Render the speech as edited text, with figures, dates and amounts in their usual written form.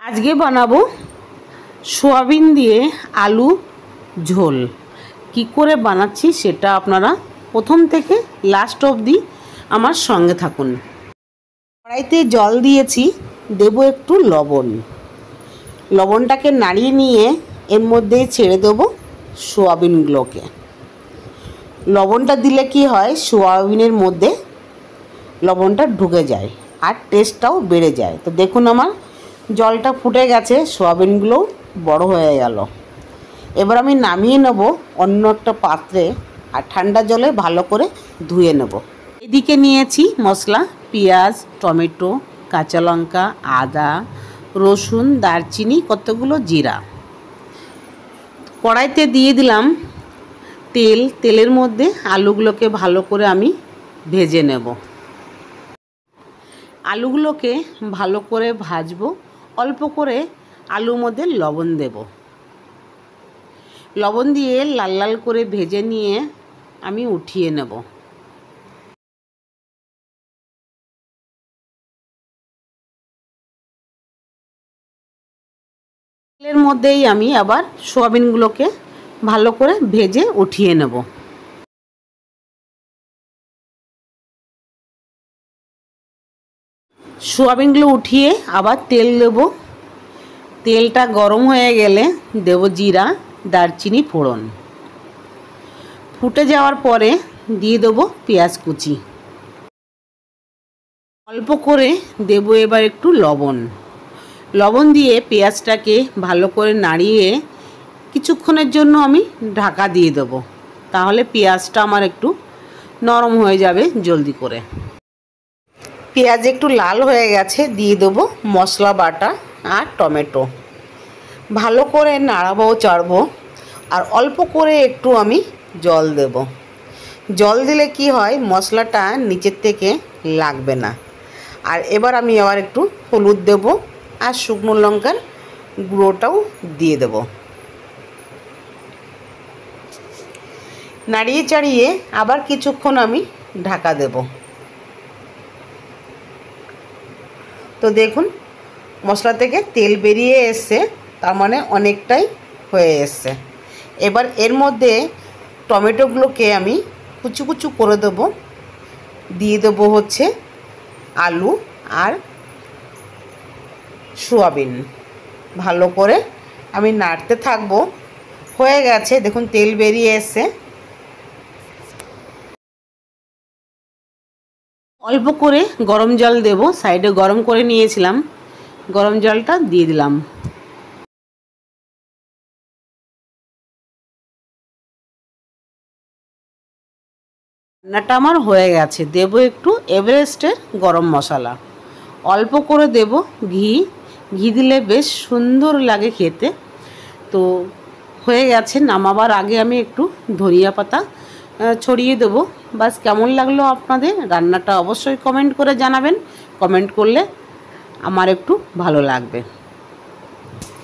আজকে বানাবো সোয়াবিন দিয়ে আলু ঝোল। কি করে বানাচ্ছি সেটা আপনারা প্রথম থেকে লাস্ট অবধি আমার সঙ্গে থাকুন। কড়াইতে জল দিয়েছি, দেব একটু লবণ। লবণটাকে নাড়িয়ে নিয়ে এর মধ্যে ছেড়ে দেবো সোয়াবিনগুলোকে। লবণটা দিলে কি হয়, সোয়াবিনের মধ্যে লবণটা ঢুকে যায় আর টেস্টটাও বেড়ে যায়। তো দেখুন আমার জলটা ফুটে গেছে, সোয়াবিনগুলো বড় হয়ে গেল। এবার আমি নামিয়ে নেব অন্য একটা পাত্রে আর ঠান্ডা জলে ভালো করে ধুয়ে নেব। এদিকে নিয়েছি মশলা, পেঁয়াজ, টমেটো, কাঁচা লঙ্কা, আদা, রসুন, দারচিনি, কতগুলো জিরা। কড়াইতে দিয়ে দিলাম তেল। তেলের মধ্যে আলুগুলোকে ভালো করে আমি ভেজে নেব। আলুগুলোকে ভালো করে ভাজবো। অল্প করে আলুর মধ্যে লবণ দেব। লবণ দিয়ে লাল লাল করে ভেজে নিয়ে আমি উঠিয়ে নেব। তেলের মধ্যেই আমি আবার সোয়াবিনগুলোকে ভালো করে ভেজে উঠিয়ে নেব। সোয়াবিনগুলো উঠিয়ে আবার তেল দেব। তেলটা গরম হয়ে গেলে দেব জিরা, দারচিনি ফোড়ন। ফুটে যাওয়ার পরে দিয়ে দেবো পেঁয়াজ কুচি। অল্প করে দেব এবার একটু লবণ। লবণ দিয়ে পেঁয়াজটাকে ভালো করে নাড়িয়ে কিছুক্ষণের জন্য আমি ঢাকা দিয়ে দেবো। তাহলে পেঁয়াজটা আমার একটু নরম হয়ে যাবে জলদি করে। পেঁয়াজ একটু লাল হয়ে গেছে, দিয়ে দেবো মশলা বাটা আর টমেটো। ভালো করে নাড়াবো চাড়বো আর অল্প করে একটু আমি জল দেব। জল দিলে কি হয়, মশলাটা নিচের থেকে লাগবে না। আর এবার আমি আবার একটু হলুদ দেব আর শুকনো লঙ্কার গুঁড়োটাও দিয়ে দেব। নাড়িয়ে চাড়িয়ে আবার কিছুক্ষণ আমি ঢাকা দেব। তো দেখুন মশলা থেকে তেল বেরিয়ে এসছে, তার মানে অনেকটাই হয়ে এসছে। এবার এর মধ্যে টমেটোগুলোকে আমি কুচু কুচু করে দেবো। দিয়ে দেবো হচ্ছে আলু আর সোয়াবিন। ভালো করে আমি নাড়তে থাকবো। হয়ে গেছে, দেখুন তেল বেরিয়ে এসছে। অল্প করে গরম জল দেব। সাইডে গরম করে নিয়েছিলাম, গরম জলটা দিয়ে দিলাম। রান্নাটা আমার হয়ে গেছে। দেব একটু এভারেস্টের গরম মশলা। অল্প করে দেব ঘি। ঘি দিলে বেশ সুন্দর লাগে খেতে। তো হয়ে গেছে। নামাবার আগে আমি একটু ধনিয়া পাতা ছড়িয়ে দেবো। বাস, কেমন লাগলো আপনাদের রান্নাটা অবশ্যই কমেন্ট করে জানাবেন। কমেন্ট করলে আমার একটু ভালো লাগবে।